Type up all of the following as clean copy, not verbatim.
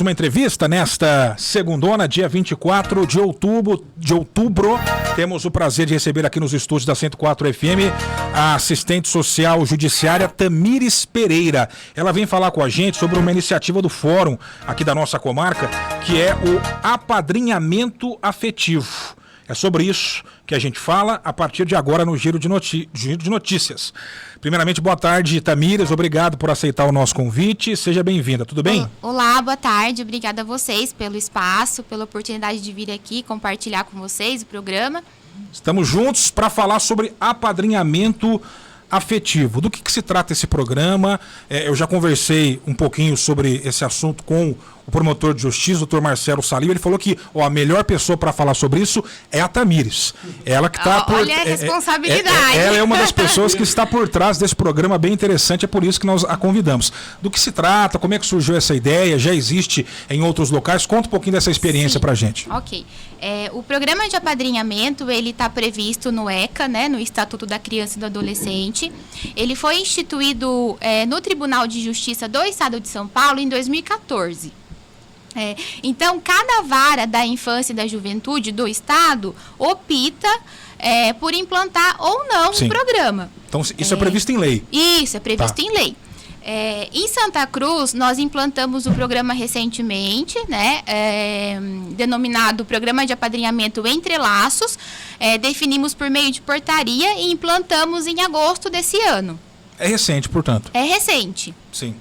Uma entrevista nesta segundona, dia 24 de outubro. Temos o prazer de receber aqui nos estúdios da 104 FM a assistente social judiciária Tamires Pereira. Ela vem falar com a gente sobre uma iniciativa do fórum aqui da nossa comarca, que é o apadrinhamento afetivo. É sobre isso que a gente fala a partir de agora no Giro de Notícias. Primeiramente, boa tarde, Tamires. Obrigado por aceitar o nosso convite. Seja bem-vinda. Tudo bem? Olá, boa tarde. Obrigada a vocês pelo espaço, pela oportunidade de vir aqui compartilhar com vocês o programa. Estamos juntos para falar sobre apadrinhamento afetivo. Do que se trata esse programa? Eu já conversei um pouquinho sobre esse assunto com o promotor de justiça, o doutor Marcelo Saliba. Ele falou que a melhor pessoa para falar sobre isso é a Tamires. Ela que está por... Olha a responsabilidade. Ela é uma das pessoas que está por trás desse programa bem interessante, é por isso que nós a convidamos. Do que se trata? Como é que surgiu essa ideia? Já existe em outros locais? Conta um pouquinho dessa experiência para a gente. Ok. O programa de apadrinhamento, ele está previsto no ECA, né, no Estatuto da Criança e do Adolescente. Ele foi instituído no Tribunal de Justiça do Estado de São Paulo em 2014. Então, cada vara da infância e da juventude do Estado opta por implantar ou não o programa. Então, isso é previsto em lei? Isso, é previsto em lei. Em Santa Cruz, nós implantamos o programa recentemente, né, denominado Programa de Apadrinhamento Entre Laços. Definimos por meio de portaria e implantamos em agosto desse ano. É recente, portanto? É recente. Sim.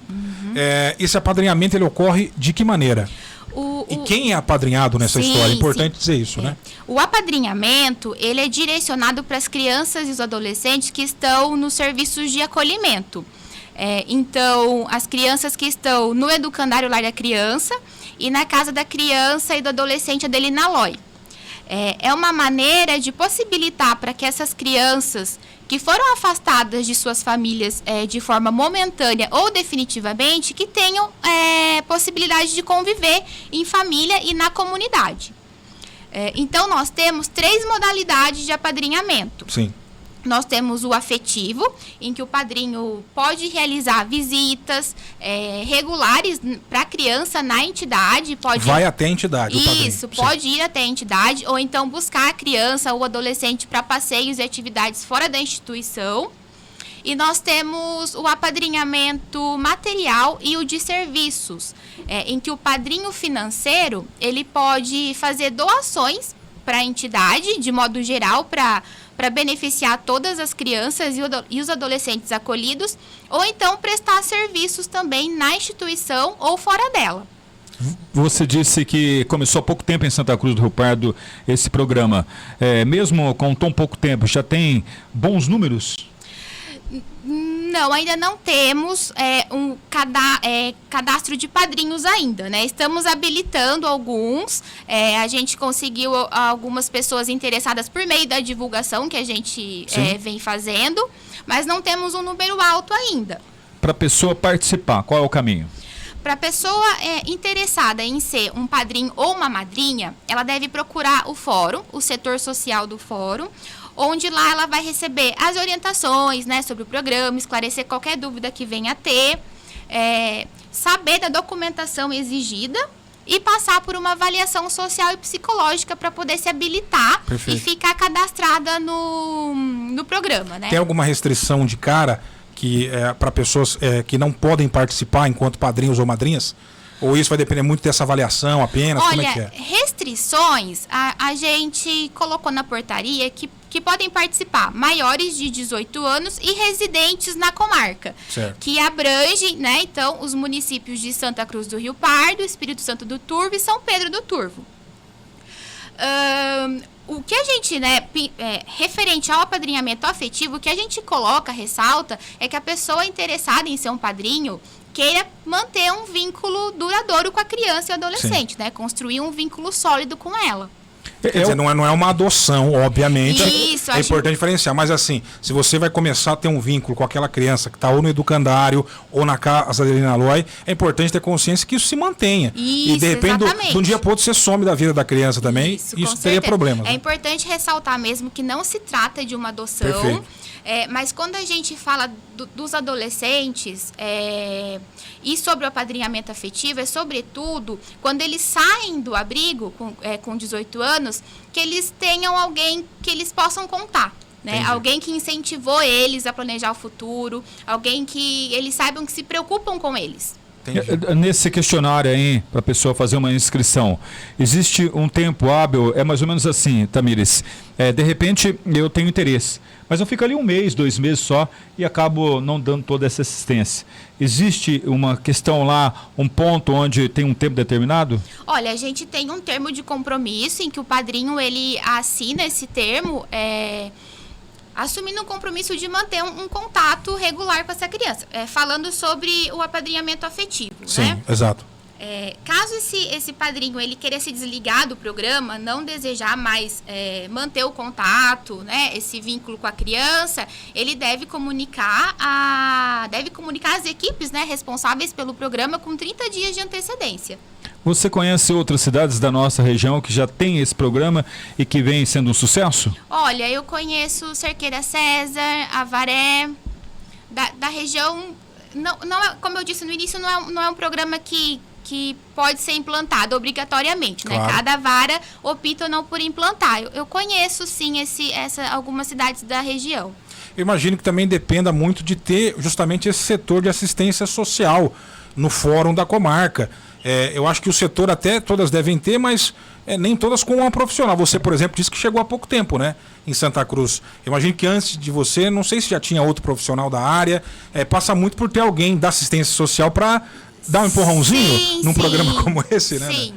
Esse apadrinhamento, ele ocorre de que maneira? E quem é apadrinhado nessa história? É importante dizer isso, né? O apadrinhamento, ele é direcionado para as crianças e os adolescentes que estão nos serviços de acolhimento. Então, as crianças que estão no Educandário Lar da Criança e na Casa da Criança e do Adolescente Adelina Loi. É uma maneira de possibilitar para que essas crianças que foram afastadas de suas famílias de forma momentânea ou definitivamente, que tenham possibilidade de conviver em família e na comunidade. Então, nós temos 3 modalidades de apadrinhamento. Sim. Nós temos o afetivo, em que o padrinho pode realizar visitas regulares para a criança na entidade. Vai até a entidade, o padrinho. Isso, pode ir até a entidade, ou então buscar a criança ou adolescente para passeios e atividades fora da instituição. E nós temos o apadrinhamento material e o de serviços, em que o padrinho financeiro, ele pode fazer doações para a entidade, de modo geral, para beneficiar todas as crianças e os adolescentes acolhidos, ou então prestar serviços também na instituição ou fora dela. Você disse que começou há pouco tempo em Santa Cruz do Rio Pardo esse programa. Mesmo com tão pouco tempo, já tem bons números? Não, ainda não temos um cadastro de padrinhos ainda, né? Estamos habilitando alguns, a gente conseguiu algumas pessoas interessadas por meio da divulgação que a gente vem fazendo, mas não temos um número alto ainda. Para a pessoa participar, qual é o caminho? Para a pessoa interessada em ser um padrinho ou uma madrinha, ela deve procurar o fórum, o setor social do fórum, onde lá ela vai receber as orientações, né, sobre o programa, esclarecer qualquer dúvida que venha a ter, saber da documentação exigida e passar por uma avaliação social e psicológica para poder se habilitar. Perfeito. E ficar cadastrada no programa, né? Tem alguma restrição de cara para pessoas que não podem participar enquanto padrinhos ou madrinhas? Ou isso vai depender muito dessa avaliação apenas? Olha, como é que é? Restrições, a gente colocou na portaria que podem participar maiores de 18 anos e residentes na comarca. Certo. Que abrange, né, então, os municípios de Santa Cruz do Rio Pardo, Espírito Santo do Turvo e São Pedro do Turvo. O que a gente, referente ao apadrinhamento afetivo, o que a gente ressalta, é que a pessoa interessada em ser um padrinho queira manter um vínculo duradouro com a criança e o adolescente, né? Construir um vínculo sólido com ela. Quer dizer, não é uma adoção, obviamente. Isso, é importante diferenciar. Mas assim, se você vai começar a ter um vínculo com aquela criança que está ou no educandário ou na casa da Adelina Loi, é importante ter consciência que isso se mantenha. Isso, e de repente, de um dia para outro, você some da vida da criança também. Isso teria problemas. É importante ressaltar mesmo que não se trata de uma adoção. Perfeito. Mas quando a gente fala dos adolescentes e sobre o apadrinhamento afetivo, é sobretudo quando eles saem do abrigo com 18 anos, que eles tenham alguém que eles possam contar. Né? Alguém que incentivou eles a planejar o futuro, alguém que eles saibam que se preocupam com eles. Entendi. Nesse questionário aí, para a pessoa fazer uma inscrição, existe um tempo hábil? É mais ou menos assim, Tamires. De repente, eu tenho interesse, mas eu fico ali 1 mês, 2 meses só e acabo não dando toda essa assistência. Existe uma questão lá, um ponto onde tem um tempo determinado? Olha, a gente tem um termo de compromisso em que o padrinho ele assina esse termo, assumindo um compromisso de manter um contato regular com essa criança, falando sobre o apadrinhamento afetivo. Sim, né? Exato. Caso esse padrinho ele queira se desligar do programa, não desejar mais manter o contato, né, esse vínculo com a criança, ele deve comunicar às equipes, né, responsáveis pelo programa com 30 dias de antecedência. Você conhece outras cidades da nossa região que já tem esse programa e que vem sendo um sucesso? Olha, eu conheço Cerqueira César, Avaré, da região. Não é, como eu disse no início, não é um programa que pode ser implantado obrigatoriamente, claro. né? Cada vara opta ou não por implantar. Eu conheço, sim, algumas cidades da região. Eu imagino que também dependa muito de ter justamente esse setor de assistência social no fórum da comarca. Eu acho que o setor até todas devem ter, mas nem todas com uma profissional. Você, por exemplo, disse que chegou há pouco tempo, né, em Santa Cruz. Eu imagino que antes de você, não sei se já tinha outro profissional da área, passa muito por ter alguém da assistência social para dar um empurrãozinho num programa como esse, né? Sim,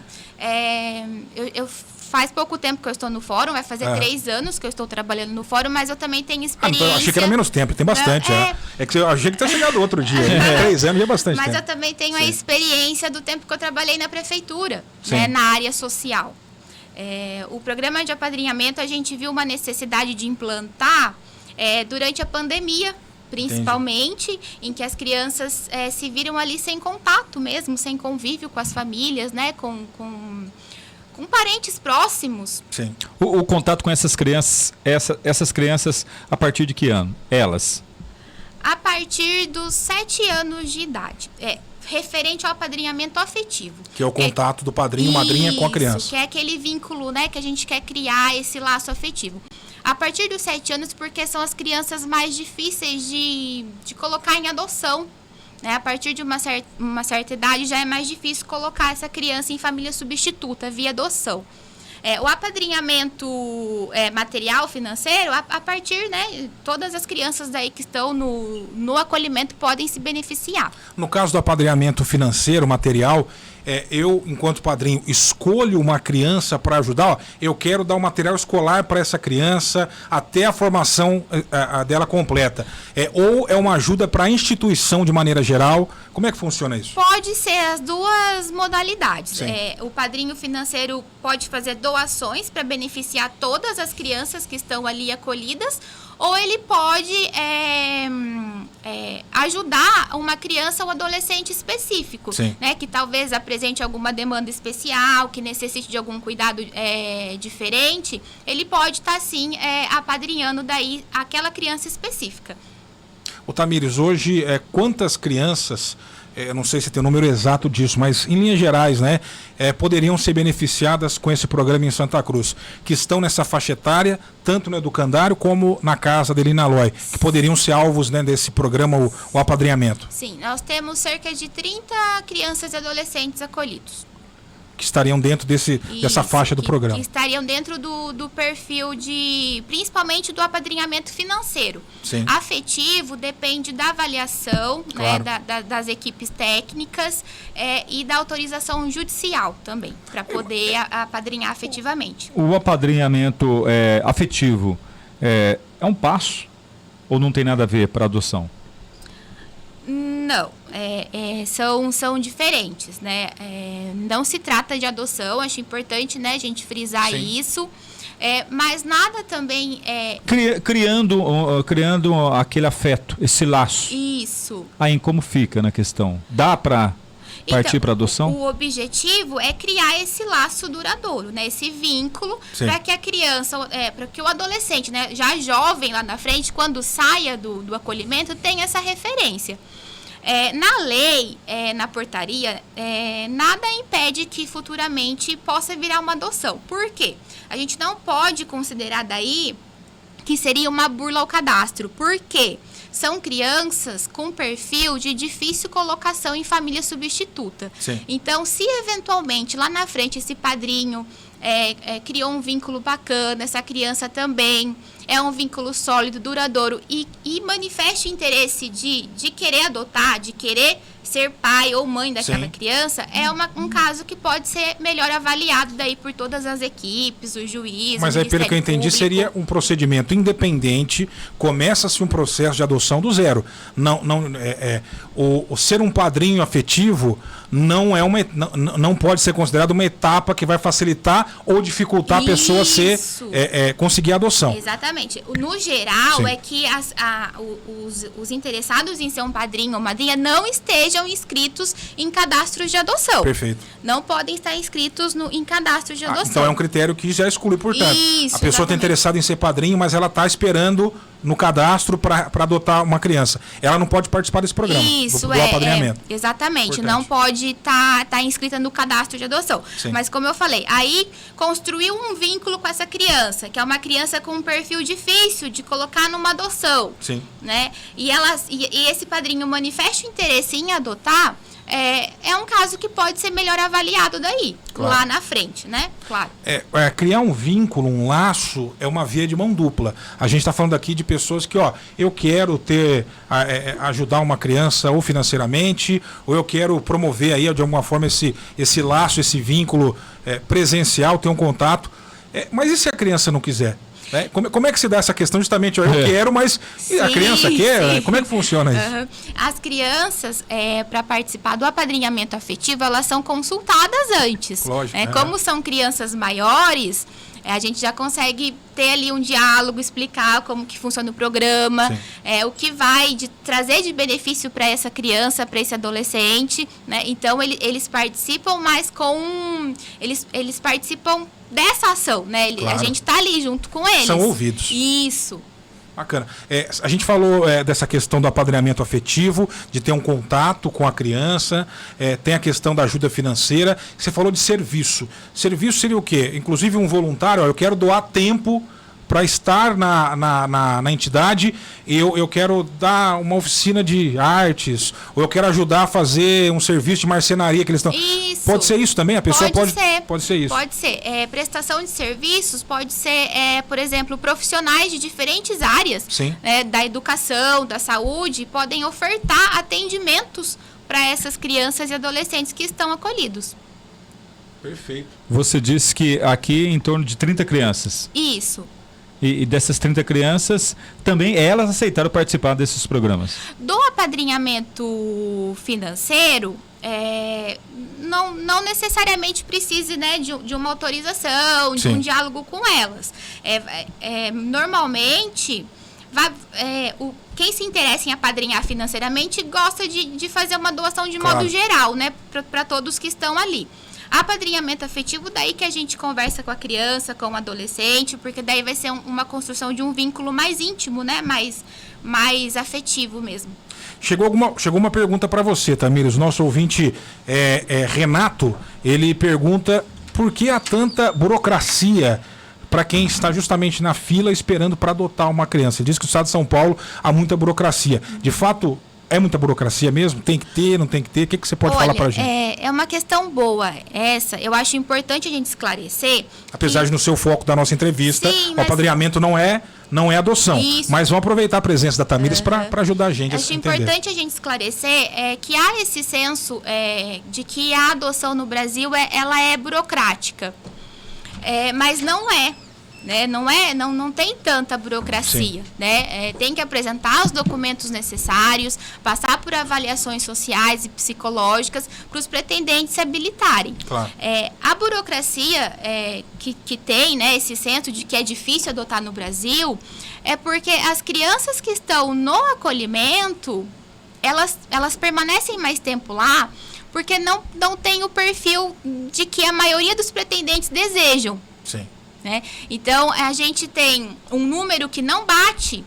eu faz pouco tempo que eu estou no fórum, vai fazer 3 anos que eu estou trabalhando no fórum, mas eu também tenho experiência. Eu achei que era menos tempo, tem bastante. É que eu achei que tinha chegado outro dia. 3 anos já é bastante mas tempo. Eu também tenho a experiência do tempo que eu trabalhei na prefeitura, Sim. né, na área social. O programa de apadrinhamento a gente viu uma necessidade de implantar durante a pandemia, principalmente. Entendi. Em que as crianças se viram ali sem contato mesmo, sem convívio com as famílias, né, com parentes próximos. Sim. O contato com essas crianças a partir de que ano? Elas? A partir dos 7 anos de idade. Referente ao apadrinhamento afetivo. Que é o contato do padrinho e madrinha com a criança. Que é aquele vínculo, né, que a gente quer criar esse laço afetivo. A partir dos 7 anos, porque são as crianças mais difíceis de colocar em adoção. Né? A partir de uma certa idade já é mais difícil colocar essa criança em família substituta, via adoção. O apadrinhamento material, financeiro, a partir, né, todas as crianças daí que estão no acolhimento podem se beneficiar. No caso do apadrinhamento financeiro, material, eu, enquanto padrinho, escolho uma criança para ajudar. Eu quero dar o material escolar para essa criança até a formação dela completa. Ou é uma ajuda para a instituição de maneira geral? Como é que funciona isso? Pode ser as duas modalidades. Sim. O padrinho financeiro pode fazer doações para beneficiar todas as crianças que estão ali acolhidas, ou ele pode ajudar uma criança ou adolescente específico, né, que talvez apresente alguma demanda especial, que necessite de algum cuidado diferente. Ele pode estar, sim, apadrinhando daí aquela criança específica. Ô Tamires, hoje quantas crianças, eu não sei se tem o número exato disso, mas em linhas gerais, né, poderiam ser beneficiadas com esse programa em Santa Cruz, que estão nessa faixa etária, tanto no educandário como na casa da Adelina Loi, que poderiam ser alvos, né, desse programa, o apadrinhamento? Sim, nós temos cerca de 30 crianças e adolescentes acolhidos. Que estariam dentro dessa faixa do programa. Que estariam dentro do perfil principalmente do apadrinhamento financeiro. Sim. Afetivo depende da avaliação, claro, né, das equipes técnicas e da autorização judicial também, para poder apadrinhar afetivamente. O apadrinhamento afetivo é um passo ou não tem nada a ver para adoção? Não. são diferentes, né? Não se trata de adoção, acho importante, né, a gente frisar Sim. isso. Mas nada também Criando aquele afeto, esse laço. Isso. Aí como fica na questão? Dá para partir para adoção? O objetivo é criar esse laço duradouro, né? Esse vínculo, para que a criança, para que o adolescente, né, já jovem lá na frente, quando saia do acolhimento, tenha essa referência. Na lei, na portaria, nada impede que futuramente possa virar uma adoção. Por quê? A gente não pode considerar daí que seria uma burla ao cadastro. Por quê? São crianças com perfil de difícil colocação em família substituta. Sim. Então, se eventualmente lá na frente esse padrinho criou um vínculo bacana, essa criança também é um vínculo sólido, duradouro e manifeste interesse de querer adotar, de querer ser pai ou mãe daquela Sim. criança, um caso que pode ser melhor avaliado daí por todas as equipes, os juízes. Mas aí, pelo que eu entendi, seria um procedimento independente, começa-se um processo de adoção do zero. O ser um padrinho afetivo não pode ser considerado uma etapa que vai facilitar ou dificultar a pessoa conseguir a adoção. Exatamente. No geral, Sim. é que os interessados em ser um padrinho ou madrinha não estejam inscritos em cadastros de adoção. Perfeito. Não podem estar inscritos em cadastros de adoção. Então é um critério que já exclui, portanto. Isso, a pessoa está exatamente. interessada em ser padrinho, mas ela está esperando no cadastro para adotar uma criança. Ela não pode participar desse programa. Isso, do apadrinhamento. Exatamente. Importante. Não pode estar inscrita no cadastro de adoção. Sim. Mas como eu falei, aí construiu um vínculo com essa criança, que é uma criança com um perfil difícil de colocar numa adoção. Sim. Né? E esse padrinho manifesta o interesse em adotar, é um caso que pode ser melhor avaliado daí, Claro. lá na frente, né? Claro. Criar um vínculo, um laço, é uma via de mão dupla. A gente está falando aqui de pessoas que, eu quero ajudar uma criança ou financeiramente, ou eu quero promover aí, de alguma forma, esse laço, esse vínculo presencial, ter um contato. Mas e se a criança não quiser? Como é que se dá essa questão justamente? Eu quero, mas a criança quer? Sim. Como é que funciona isso? Uhum. As crianças, para participar do apadrinhamento afetivo, elas são consultadas antes. Lógico. Como são crianças maiores, a gente já consegue ter ali um diálogo, explicar como que funciona o programa, o que vai trazer de benefício para essa criança, para esse adolescente, né? Então, eles participam, mas eles participam dessa ação, né? Claro. A gente está ali junto com eles. São ouvidos. Isso. Bacana. A gente falou dessa questão do apadrinhamento afetivo, de ter um contato com a criança, tem a questão da ajuda financeira. Você falou de serviço. Serviço seria o quê? Inclusive um voluntário, eu quero doar tempo para estar na entidade, eu quero dar uma oficina de artes, ou eu quero ajudar a fazer um serviço de marcenaria que eles estão. Isso. Pode ser isso também? A pessoa pode ser isso. Pode ser. Prestação de serviços pode ser, por exemplo, profissionais de diferentes áreas, Sim. Da educação, da saúde, podem ofertar atendimentos para essas crianças e adolescentes que estão acolhidos. Perfeito. Você disse que aqui em torno de 30 crianças. Isso. E dessas 30 crianças, também elas aceitaram participar desses programas? Do apadrinhamento financeiro, não necessariamente precise, né, de uma autorização, de um diálogo com elas. Normalmente, quem se interessa em apadrinhar financeiramente gosta de fazer uma doação de modo geral, né, para todos que estão ali. Apadrinhamento afetivo, daí que a gente conversa com a criança, com o adolescente, porque daí vai ser uma construção de um vínculo mais íntimo, né? Mais afetivo mesmo. Chegou uma pergunta para você, Tamires. O nosso ouvinte Renato, ele pergunta por que há tanta burocracia para quem está justamente na fila esperando para adotar uma criança. Ele diz que no estado de São Paulo há muita burocracia. De fato, é muita burocracia mesmo? Tem que ter, não tem que ter? O que você pode falar para a gente? É uma questão boa essa. Eu acho importante a gente esclarecer. Apesar de no seu foco da nossa entrevista, o apadrinhamento não é adoção. Isso. Mas vamos aproveitar a presença da Tamires para ajudar a gente a acho entender. importante a gente esclarecer que há esse senso de que a adoção no Brasil ela é burocrática. Mas não é. né? Não tem tanta burocracia, né? Tem que apresentar os documentos necessários, passar por avaliações sociais e psicológicas para os pretendentes se habilitarem. Claro. A burocracia que tem, né, esse senso de que é difícil adotar no Brasil, é porque as crianças que estão no acolhimento, elas permanecem mais tempo lá porque não tem o perfil de que a maioria dos pretendentes desejam. Sim. Né? Então, a gente tem um número que não bate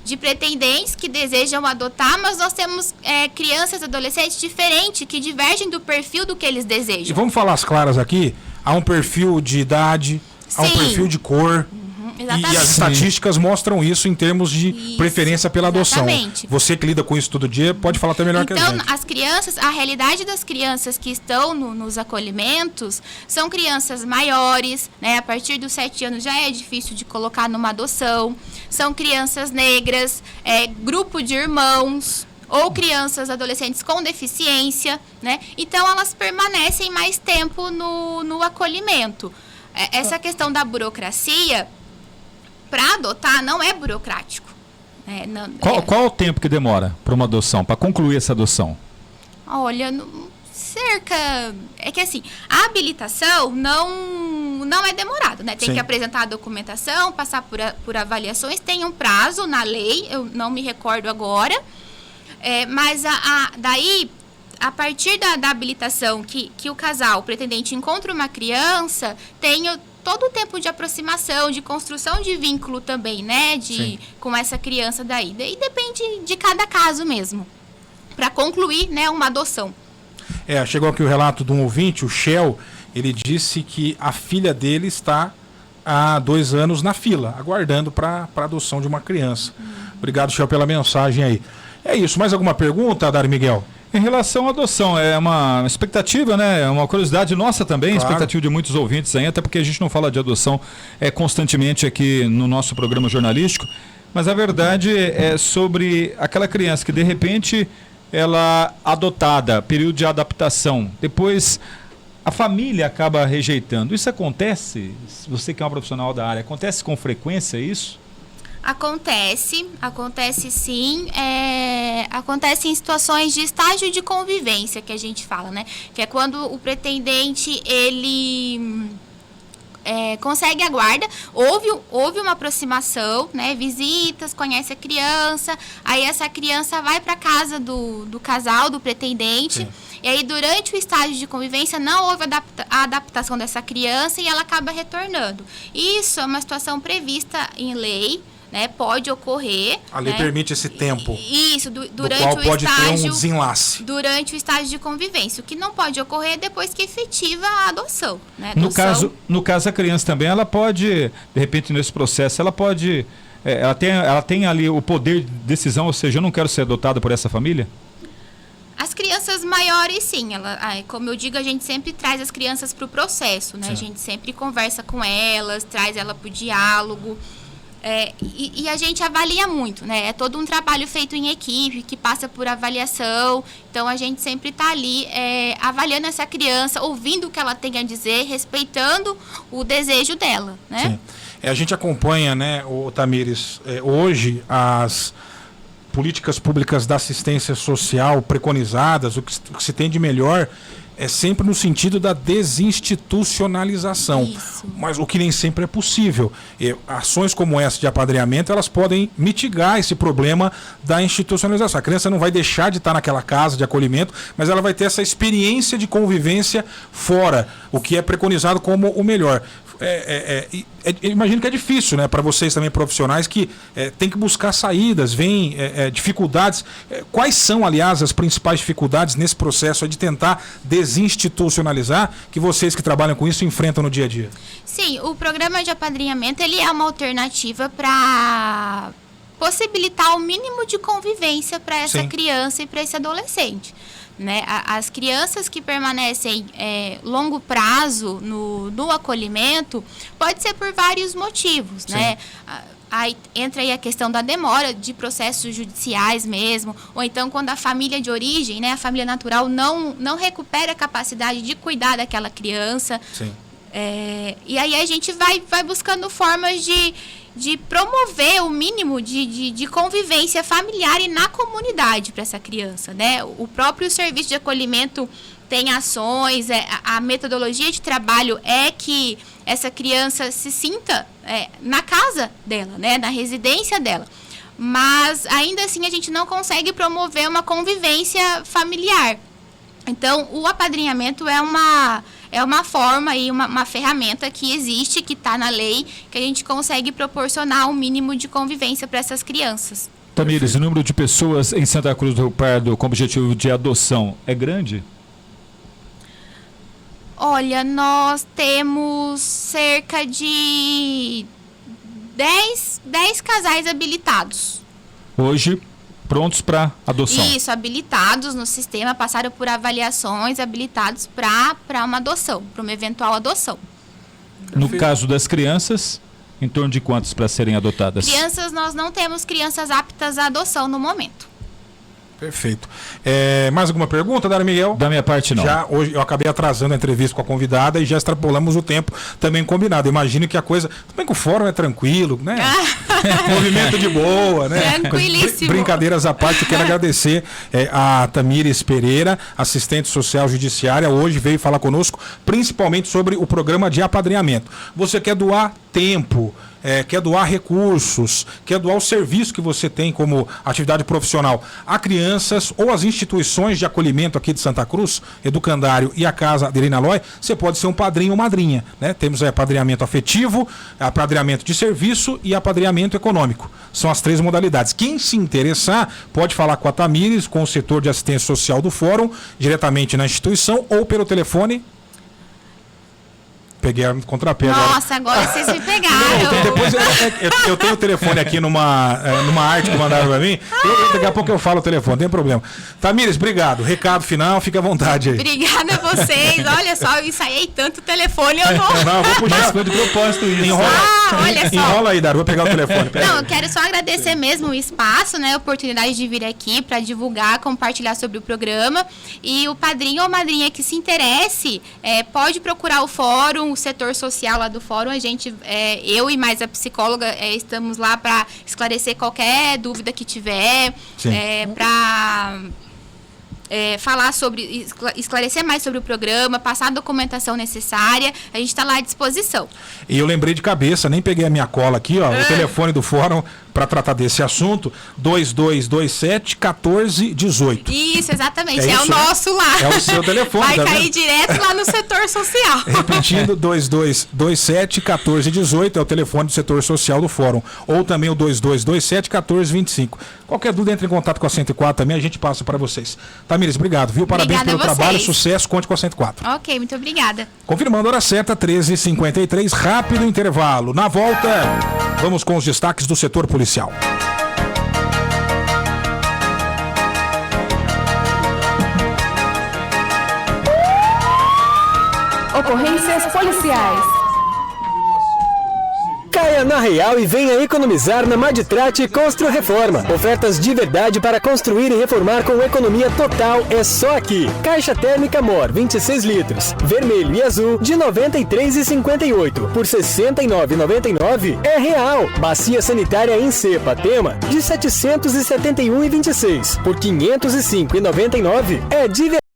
de pretendentes que desejam adotar, mas nós temos crianças e adolescentes diferentes, que divergem do perfil do que eles desejam. E vamos falar as claras aqui, há um perfil de idade, há um perfil de cor... Exatamente. E as estatísticas mostram isso em termos de preferência pela adoção. Exatamente. Você que lida com isso todo dia, pode falar até melhor que a gente. Então, as crianças, a realidade das crianças que estão nos acolhimentos são crianças maiores, né? A partir dos 7 anos já é difícil de colocar numa adoção. São crianças negras, grupo de irmãos, ou crianças, adolescentes com deficiência, né? Então, elas permanecem mais tempo no acolhimento. Essa questão da burocracia... Para adotar não é burocrático. Qual o tempo que demora para uma adoção, para concluir essa adoção? Olha, cerca... É que assim, a habilitação não é demorado, né? Tem que apresentar a documentação, passar por avaliações, tem um prazo na lei, eu não me recordo agora. Mas daí, a partir da habilitação que o casal, o pretendente, encontra uma criança, tem todo o tempo de aproximação, de construção de vínculo também, né? Com essa criança daí. Daí depende de cada caso mesmo, para concluir, né, uma adoção. Chegou aqui o relato de um ouvinte, o Shell, ele disse que a filha dele está há 2 anos na fila, aguardando para adoção de uma criança. Obrigado, Shell, pela mensagem aí. É isso, mais alguma pergunta, Dari Miguel? Em relação à adoção, é uma expectativa, né? É uma curiosidade nossa também, claro. Expectativa de muitos ouvintes aí, até porque a gente não fala de adoção constantemente aqui no nosso programa jornalístico, mas a verdade é sobre aquela criança que de repente ela adotada, período de adaptação, depois a família acaba rejeitando. Isso acontece? Você que é um profissional da área, acontece com frequência isso? Acontece sim, acontece em situações de estágio de convivência que a gente fala, né? Que é quando o pretendente, ele consegue a guarda, houve uma aproximação, né? Visitas, conhece a criança, aí essa criança vai para casa do casal, do pretendente, sim. E aí durante o estágio de convivência não houve a adaptação dessa criança e ela acaba retornando. Isso é uma situação prevista em lei, né, pode ocorrer. A lei permite esse tempo. Isso, durante qual o pode estágio, ter um desenlace. Durante o estágio de convivência. O que não pode ocorrer depois que efetiva a adoção. Né? No caso, a criança também, ela pode, de repente, nesse processo, ela pode. Ela tem ali o poder de decisão, ou seja, eu não quero ser adotada por essa família? As crianças maiores, sim. Como eu digo, a gente sempre traz as crianças para o processo, né? Sim. A gente sempre conversa com elas, traz ela para o diálogo. E a gente avalia muito, né? É todo um trabalho feito em equipe, que passa por avaliação. Então, a gente sempre está ali avaliando essa criança, ouvindo o que ela tem a dizer, respeitando o desejo dela, né? Sim. A gente acompanha, né, Tamires, hoje as políticas públicas da assistência social preconizadas, o que se tem de melhor é sempre no sentido da desinstitucionalização. Isso. Mas o que nem sempre é possível. Ações como essa de apadrinhamento, elas podem mitigar esse problema da institucionalização. A criança não vai deixar de estar naquela casa de acolhimento, mas ela vai ter essa experiência de convivência fora, o que é preconizado como o melhor. Imagino que é difícil, né, para vocês também profissionais que tem que buscar saídas, vem dificuldades. Quais são, aliás, as principais dificuldades nesse processo de tentar desinstitucionalizar que vocês que trabalham com isso enfrentam no dia a dia? Sim, o programa de apadrinhamento ele é uma alternativa para possibilitar o mínimo de convivência para essa Sim. criança e para esse adolescente. Né? As crianças que permanecem longo prazo no acolhimento pode ser por vários motivos, né? Aí entra aí a questão da demora de processos judiciais mesmo, ou então quando a família de origem, né, a família natural não recupera a capacidade de cuidar daquela criança. Sim. E aí a gente vai buscando formas de promover o mínimo de convivência familiar e na comunidade para essa criança, né? O próprio serviço de acolhimento tem ações, a metodologia de trabalho é que essa criança se sinta na casa dela, né? Na residência dela. Mas ainda assim a gente não consegue promover uma convivência familiar. Então, o apadrinhamento é uma forma e uma ferramenta que existe, que está na lei, que a gente consegue proporcionar um mínimo de convivência para essas crianças. Tamires, o número de pessoas em Santa Cruz do Rio Pardo com objetivo de adoção é grande? Olha, nós temos cerca de 10 casais habilitados. Hoje, prontos para adoção. Isso, habilitados no sistema, passaram por avaliações, habilitados para uma adoção, para uma eventual adoção. No caso das crianças, em torno de quantas para serem adotadas? Crianças, nós não temos crianças aptas à adoção no momento. Perfeito. Mais alguma pergunta, Dário Miguel? Da minha parte, não. Já hoje eu acabei atrasando a entrevista com a convidada e já extrapolamos o tempo também combinado. Imagino que a coisa... Também que o fórum é tranquilo, né? Movimento de boa, né? Tranquilíssimo. Brincadeiras à parte, eu quero agradecer a Tamires Pereira, assistente social judiciária, hoje veio falar conosco, principalmente sobre o programa de apadrinhamento. Você quer doar tempo, quer doar recursos, quer doar o serviço que você tem como atividade profissional a crianças ou as instituições de acolhimento aqui de Santa Cruz, Educandário e a Casa Adelina Loi, você pode ser um padrinho ou madrinha, né? Temos apadrinhamento afetivo, apadrinhamento de serviço e apadrinhamento econômico. São as 3 modalidades. Quem se interessar pode falar com a Tamires, com o setor de assistência social do fórum, diretamente na instituição ou pelo telefone. Peguei a contrapé agora. Nossa, agora vocês me pegaram. Não, depois eu tenho o telefone aqui numa arte que mandaram pra mim. Daqui a pouco eu falo o telefone, não tem problema. Tamires, obrigado. Recado final, fica à vontade aí. Obrigada a vocês. Olha só, eu ensaiei tanto o telefone, eu não... Não, vou puxar. Mas foi de propósito isso. Olha só. Enrola aí, Dário, vou pegar o telefone. Não, eu quero só agradecer mesmo o espaço, né, a oportunidade de vir aqui para divulgar, compartilhar sobre o programa. E o padrinho ou madrinha que se interesse, pode procurar o fórum, o setor social lá do fórum. A gente, eu e mais a psicóloga, estamos lá para esclarecer qualquer dúvida que tiver, para... falar sobre, esclarecer mais sobre o programa, passar a documentação necessária, a gente está lá à disposição. E eu lembrei de cabeça, nem peguei a minha cola aqui, ó, o telefone do fórum para tratar desse assunto, 2227-1418. Isso, exatamente, É o isso, nosso lá. É o seu telefone. Vai tá cair vendo? direto lá no setor social. Repetindo, 2227-1418 é o telefone do setor social do fórum. Ou também o 2227-1425. Qualquer dúvida, entre em contato com a 104 também, a gente passa para vocês. Tamires, obrigado, viu? Parabéns Obrigada pelo a trabalho, vocês. sucesso, conte com a 104. Ok, muito obrigada. Confirmando a hora certa, 13h53, rápido intervalo. Na volta, vamos com os destaques do setor policial. Ocorrências policiais. Caia na Real e venha economizar na Maditrate Constru Reforma. Ofertas de verdade para construir e reformar com economia total é só aqui. Caixa térmica Mor 26 litros, vermelho e azul de R$ 93,58 por R$ 69,99 é real. Bacia sanitária em cepa Tema de R$ 771,26 por R$ 505,99 é de verdade.